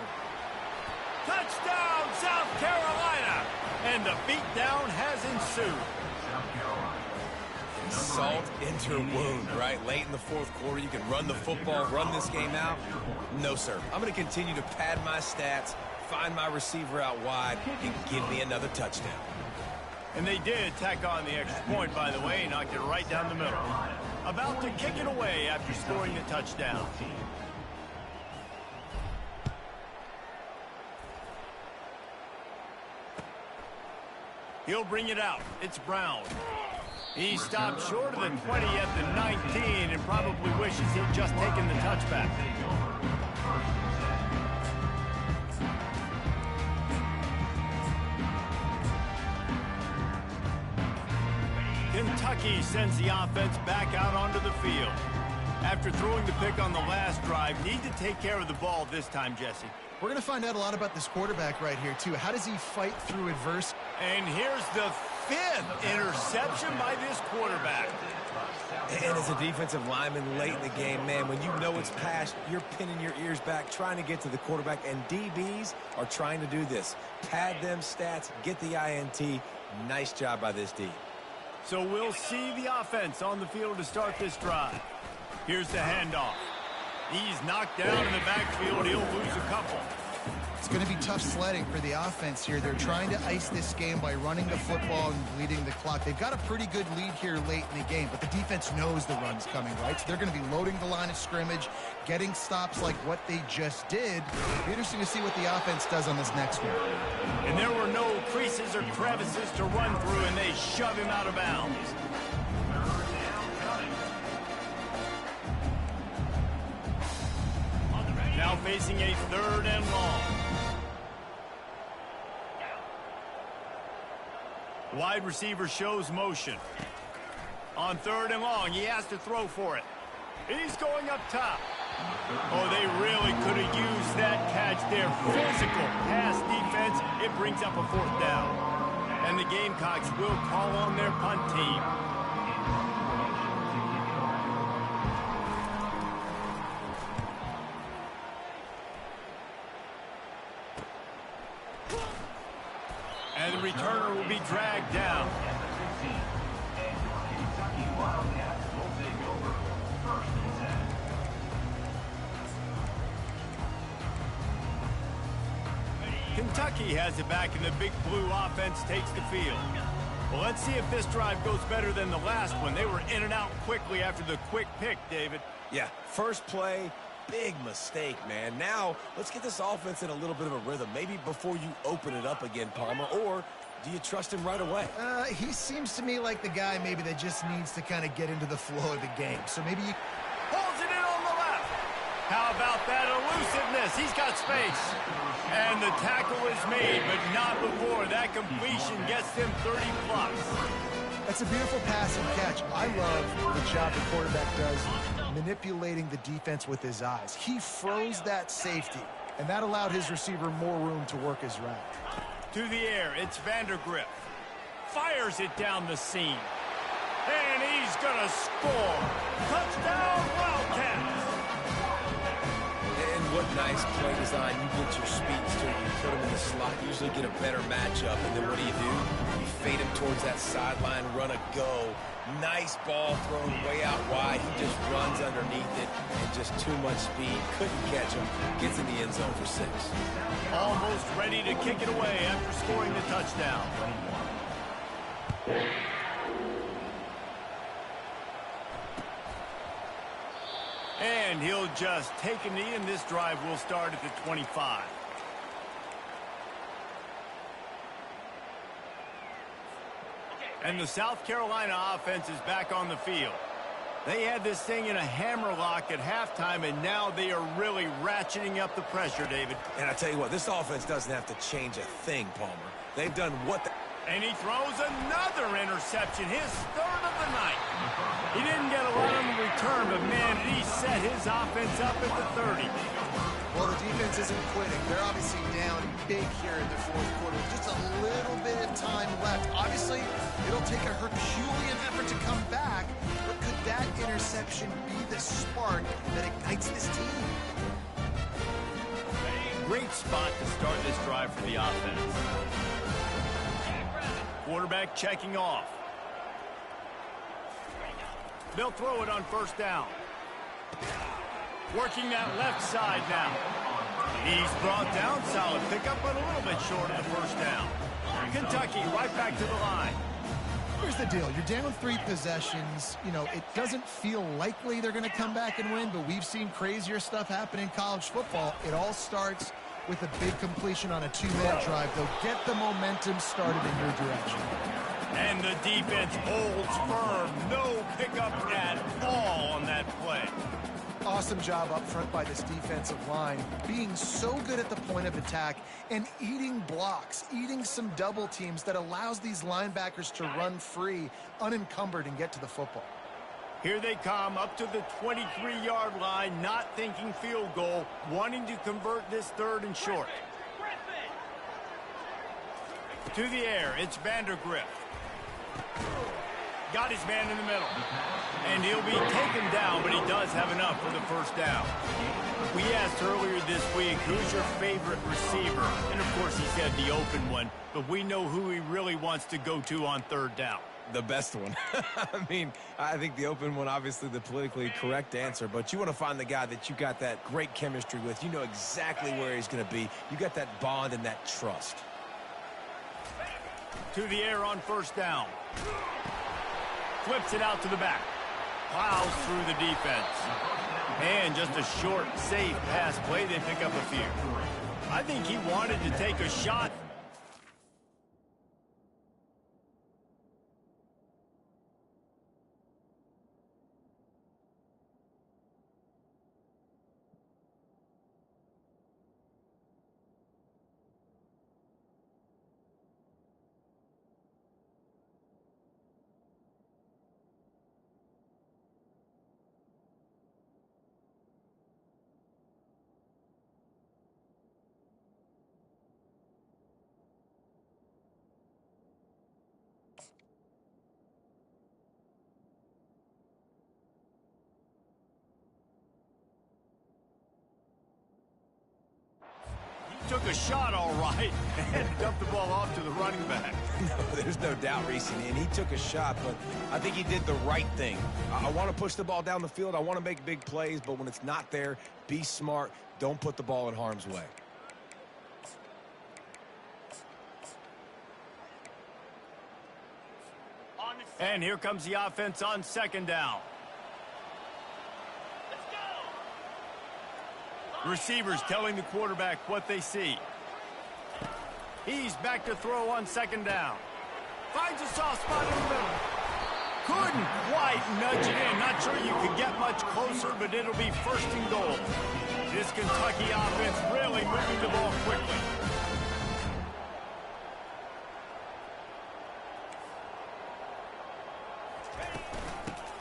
Touchdown, South Carolina! And the beatdown has ensued. South Carolina. Salt into her wound, right? Late in the fourth quarter, you can run the football, run this game out. No, sir. I'm going to continue to pad my stats, find my receiver out wide, and give me another touchdown. And they did tack on the extra point, by the way, knocked it right down the middle. About to kick it away after scoring the touchdown. He'll bring it out. It's Brown. He stopped short of the 20 at the 19 and probably wishes he'd just taken the touchback. Kentucky sends the offense back out onto the field. After throwing the pick on the last drive, need to take care of the ball this time, Jesse. We're going to find out a lot about this quarterback right here, too. How does he fight through adversity? And here's the 5th interception by this quarterback. And as a defensive lineman late in the game, man, when you know it's past, you're pinning your ears back, trying to get to the quarterback, and DBs are trying to do this. Pad them stats, get the INT. Nice job by this D. So we'll see the offense on the field to start this drive. Here's the handoff. He's knocked down in the backfield. He'll lose a couple. It's going to be tough sledding for the offense here. They're trying to ice this game by running the football and bleeding the clock. They've got a pretty good lead here late in the game, but the defense knows the run's coming, right? So they're going to be loading the line of scrimmage, getting stops like what they just did. It'll be interesting to see what the offense does on this next one. And there were no creases or crevices to run through, and they shove him out of bounds. Now facing a 3rd and long. Wide receiver shows motion. On 3rd and long, he has to throw for it. He's going up top. Oh, they really could have used that catch there. Physical pass defense. It brings up a 4th down. And the Gamecocks will call on their punt team. And the returner will be dragged down. Kentucky has it back, and the big blue offense takes the field. Well, let's see if this drive goes better than the last one. They were in and out quickly after the quick pick, David. Yeah, first play, big mistake, man. Now, let's get this offense in a little bit of a rhythm. Maybe before you open it up again, Palmer, or do you trust him right away? He seems to me like the guy maybe that just needs to kind of get into the flow of the game. So maybe you... Pulls it in on the left. How about that elusiveness? He's got space. And the tackle is made, but not before. That completion gets them 30+. That's a beautiful pass and catch. I love the job the quarterback does manipulating the defense with his eyes. He froze that safety, and that allowed his receiver more room to work his route. To the air, it's Vandergrift. Fires it down the seam. And he's going to score. Touchdown, Wildcats. And what nice play design. You get your speedster, you put him in the slot, usually get a better matchup, and then what do? You fade him towards that sideline, run a go. Nice ball thrown way out wide. He just runs underneath it, and just too much speed. Couldn't catch him. Gets in the end zone for 6. Almost ready to kick it away after scoring the touchdown. And he'll just take a knee, and this drive will start at the 25. And the South Carolina offense is back on the field. They had this thing in a hammerlock at halftime, and now they are really ratcheting up the pressure, David. And I tell you what, this offense doesn't have to change a thing, Palmer. They've done what And he throws another interception, his 3rd of the night. He didn't get a lot on the return, but man, he set his offense up at the 30. Well, the defense isn't quitting. They're obviously down big here in the 4th quarter. Just a little bit of time left. Obviously, it'll take a Herculean effort to come back, but could that interception be the spark that ignites this team? Great spot to start this drive for the offense. Quarterback checking off. They'll throw it on 1st down. Working that left side now. He's brought down, solid pickup, but a little bit short of the 1st down. Kentucky right back to the line. Here's the deal. You're down 3 possessions. You know, it doesn't feel likely they're going to come back and win, but we've seen crazier stuff happen in college football. It all starts with a big completion on a 2-minute drive. They'll get the momentum started in your direction. And the defense holds firm. No pickup at all on that play. Awesome job up front by this defensive line, being so good at the point of attack and eating blocks, eating some double teams that allows these linebackers to run free, unencumbered, and get to the football. Here they come up to the 23-yard line, not thinking field goal, wanting to convert this 3rd and short. To the air, it's Vandergrift. Got his man in the middle. And he'll be taken down, but he does have enough for the 1st down. We asked earlier this week, who's your favorite receiver? And, of course, he said the open one, but we know who he really wants to go to on 3rd down. The best one. I mean, I think the open one, obviously the politically correct answer, but you want to find the guy that you got that great chemistry with. You know exactly where he's going to be. You got that bond and that trust. To the air on 1st down. Flips it out to the back. Plows through the defense. And just a short, safe pass play. They pick up a few. I think he wanted to take a shot. Took a shot all right and dumped the ball off to the running back. No, there's no doubt, Reese, and he took a shot, but I think he did the right thing. I want to push the ball down the field. I want to make big plays, but when it's not there, be smart. Don't put the ball in harm's way. And here comes the offense on 2nd down. Receivers telling the quarterback what they see. He's back to throw on 2nd down. Finds a soft spot in the middle. Couldn't quite nudge it in. Not sure you could get much closer, but it'll be 1st and goal. This Kentucky offense really moving the ball quickly.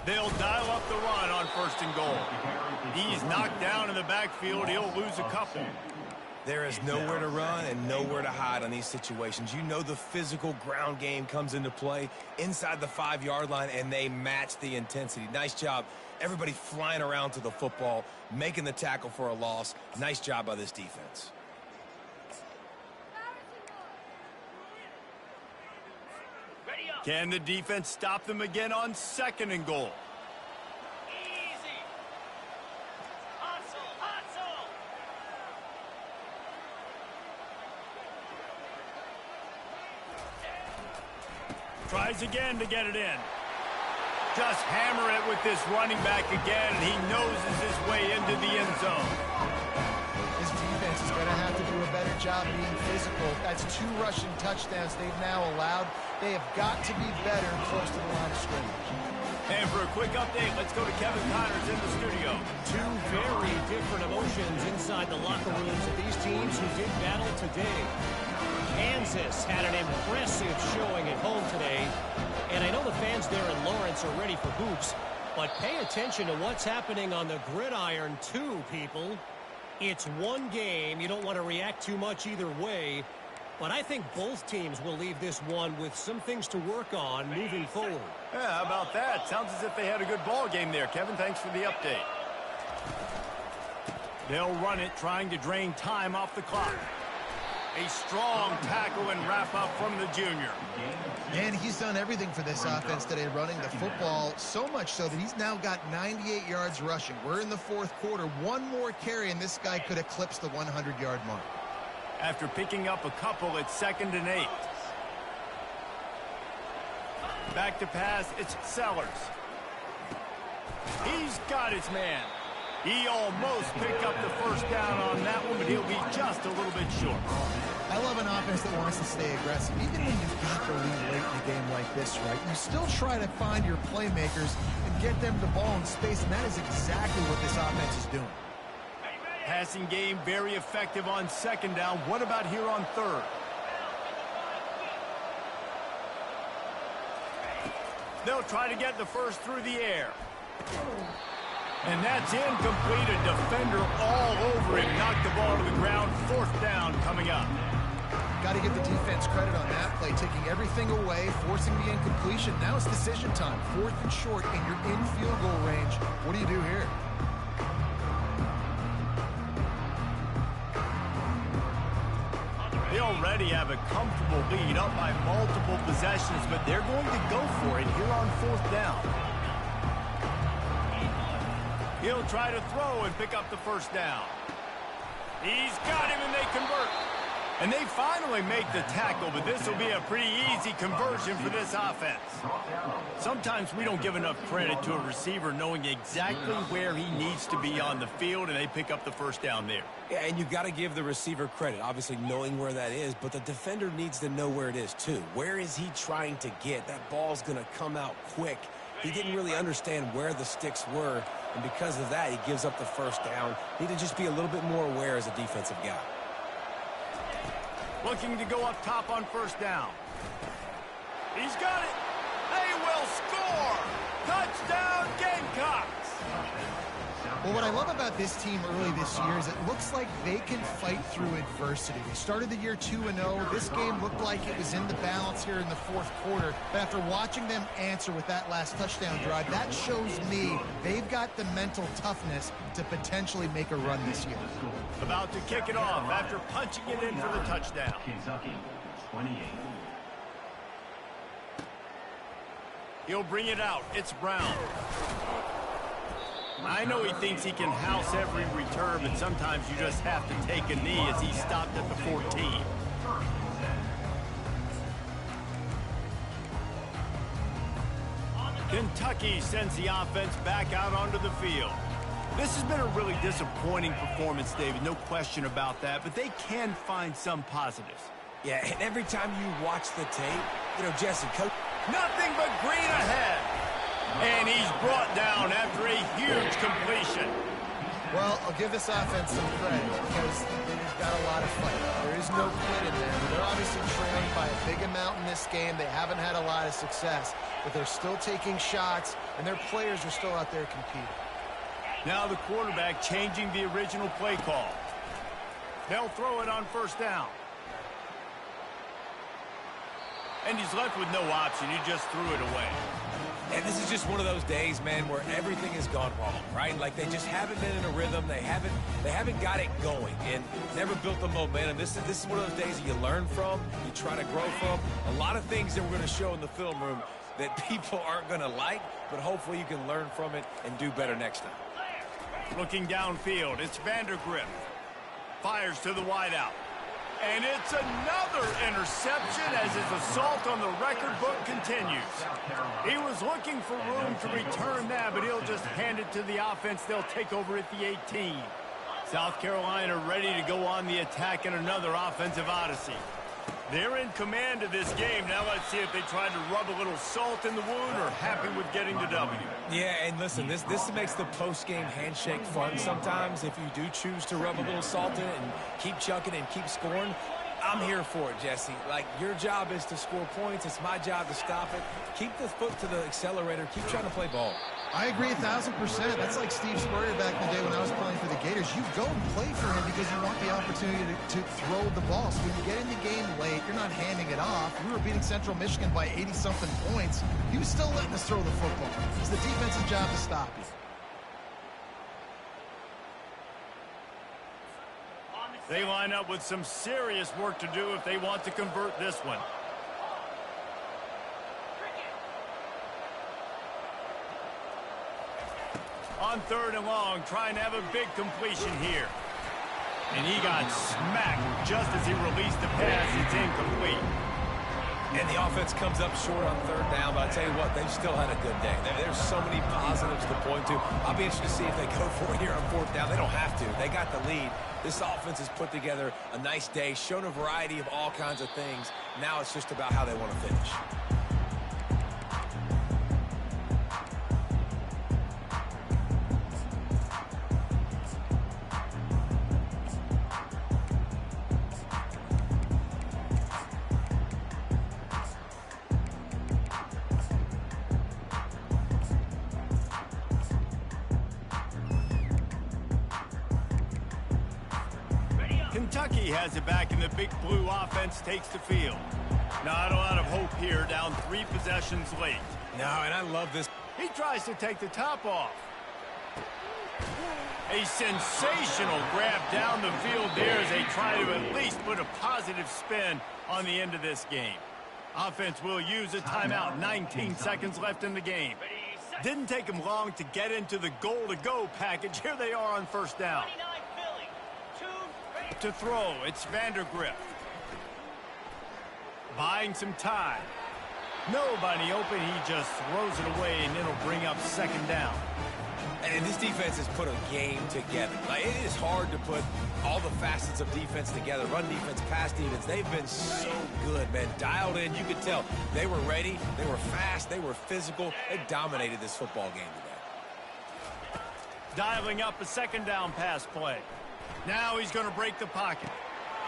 They'll dial up the run on 1st and goal. He's knocked down in the backfield. He'll lose a couple. There is nowhere to run and nowhere to hide on these situations. You know the physical ground game comes into play inside the 5-yard line, and they match the intensity. Nice job. Everybody flying around to the football, making the tackle for a loss. Nice job by this defense. Ready up. Can the defense stop them again on 2nd and goal? Easy. Hustle, hustle. Tries again to get it in. Just hammer it with this running back again, and he noses his way into the end zone. His defense is going to have to do a better job being physical. That's 2 rushing touchdowns they've now allowed. They have got to be better close to the line of scrimmage. And for a quick update, let's go to Kevin Connors in the studio. 2 very different emotions inside the locker rooms of these teams who did battle today. Kansas had an impressive showing at home today. And I know the fans there in Lawrence are ready for hoops, but pay attention to what's happening on the gridiron too, people. It's one game. You don't want to react too much either way, but I think both teams will leave this one with some things to work on moving forward. Yeah, how about that? Sounds as if they had a good ball game there, Kevin. Thanks for the update. They'll run it, trying to drain time off the clock. A strong tackle and wrap-up from the junior. And he's done everything for this offense today, running the football, so much so that he's now got 98 yards rushing. We're in the 4th quarter. One more carry, and this guy could eclipse the 100-yard mark. After picking up a couple, it's 2nd and 8. Back to pass, it's Sellers. He's got his man. He almost picked up the 1st down on that one, but he'll be just a little bit short. I love an offense that wants to stay aggressive. Even when you've got the lead late in a game like this, right, you still try to find your playmakers and get them the ball in space, and that is exactly what this offense is doing. Passing game very effective on 2nd down. What about here on 3rd? They'll try to get the 1st through the air. And that's incomplete. A defender all over him. Knocked the ball to the ground. 4th down coming up. Got to give the defense credit on that play, taking everything away, forcing the incompletion. Now it's decision time. 4th and short, and you're in field goal range. What do you do here? They already have a comfortable lead, up by multiple possessions, but they're going to go for it here on 4th down. He'll try to throw and pick up the 1st down. He's got him, and they convert. And they finally make the tackle, but this will be a pretty easy conversion for this offense. Sometimes we don't give enough credit to a receiver knowing exactly where he needs to be on the field, and they pick up the 1st down there. Yeah, and you've got to give the receiver credit, obviously knowing where that is, but the defender needs to know where it is too. Where is he trying to get? That ball's going to come out quick. He didn't really understand where the sticks were, and because of that, he gives up the 1st down. Need to just be a little bit more aware as a defensive guy. Looking to go up top on 1st down. He's got it. They will score. Touchdown, Gamecocks. Well, what I love about this team early this year is it looks like they can fight through adversity. They started the year 2-0. This game looked like it was in the balance here in the 4th quarter. But after watching them answer with that last touchdown drive, that shows me they've got the mental toughness to potentially make a run this year. About to kick it off after punching it in for the touchdown. Kentucky, 28. He'll bring it out. It's Brown. I know he thinks he can house every return, but sometimes you just have to take a knee as he stopped at the 14. Kentucky sends the offense back out onto the field. This has been a really disappointing performance, David, no question about that, but they can find some positives. Yeah, and every time you watch the tape, you know, Jesse, coach... Nothing but green ahead. And he's brought down after a huge completion. Well, I'll give this offense some credit because they've got a lot of fight. There is no quit in them. They're obviously trailing by a big amount in this game. They haven't had a lot of success, but they're still taking shots, and their players are still out there competing. Now the quarterback changing the original play call. They'll throw it on first down. And he's left with no option. He just threw it away. And this is just one of those days, man, where everything has gone wrong, right? Like they just haven't been in a rhythm. They haven't got it going and never built the momentum. This is one of those days that you learn from, you try to grow from. A lot of things that we're going to show in the film room that people aren't going to like, but hopefully you can learn from it and do better next time. Looking downfield, it's Vandergrift. Fires to the wideout. And it's another interception as his assault on the record book continues. He was looking for room to return that, but he'll just hand it to the offense. They'll take over at the 18. South Carolina ready to go on the attack in another offensive odyssey. They're in command of this game. Now let's see if they try to rub a little salt in the wound or happy with getting the W. Yeah, and listen, this makes the post-game handshake fun sometimes if you do choose to rub a little salt in it and keep chucking and keep scoring. I'm here for it, Jesse. Like, your job is to score points. It's my job to stop it. Keep the foot to the accelerator. Keep trying to play ball. I agree 1,000%. That's like Steve Spurrier back in the day when I was playing for the Gators. You go and play for him because you want the opportunity to throw the ball. So when you get in the game late, you're not handing it off. We were beating Central Michigan by 80-something points. He was still letting us throw the football. It's the defense's job to stop you. They line up with some serious work to do if they want to convert this one. On 3rd and long, trying to have a big completion here. And he got smacked just as he released the pass. It's incomplete. And the offense comes up short on 3rd down, but I tell you what, they've still had a good day. There's so many positives to point to. I'll be interested to see if they go for it here on 4th down. They don't have to. They got the lead. This offense has put together a nice day, shown a variety of all kinds of things. Now it's just about how they want to finish. Kentucky has it back, and the big blue offense takes the field. Not a lot of hope here, down 3 possessions late. No, and I love this. He tries to take the top off. A sensational grab down the field there as they try to at least put a positive spin on the end of this game. Offense will use a timeout. 19 seconds left in the game. Didn't take them long to get into the goal-to-go package. Here they are on 1st down. To throw, it's Vandergrift. Buying some time. Nobody open, he just throws it away, and it'll bring up 2nd down. And this defense has put a game together. Like, it is hard to put all the facets of defense together. Run defense, pass defense. They've been so good, man. Dialed in. You could tell they were ready. They were fast. They were physical. They dominated this football game today. Dialing up a 2nd down pass play. Now he's going to break the pocket.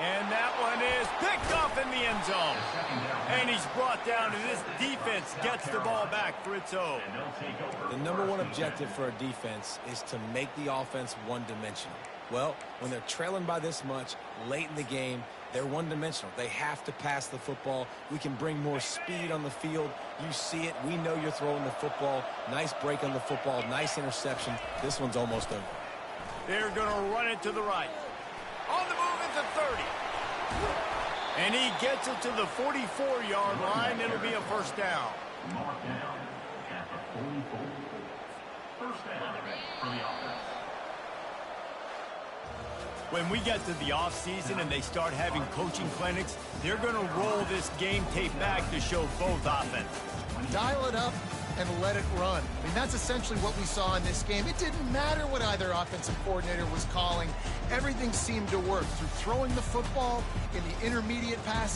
And that one is picked off in the end zone. And he's brought down, and this defense gets the ball back for its own. The #1 objective for a defense is to make the offense one-dimensional. Well, when they're trailing by this much late in the game, they're one-dimensional. They have to pass the football. We can bring more speed on the field. You see it. We know you're throwing the football. Nice break on the football. Nice interception. This one's almost over. They're going to run it to the right. On the move at the 30. And he gets it to the 44-yard line. It'll be a 1st down. Mark down at the 44. 1st down for the offense. When we get to the offseason and they start having coaching clinics, they're going to roll this game tape back to show both offenses. Dial it up and let it run. I mean, that's essentially what we saw in this game. It didn't matter what either offensive coordinator was calling. Everything seemed to work through throwing the football in the intermediate passing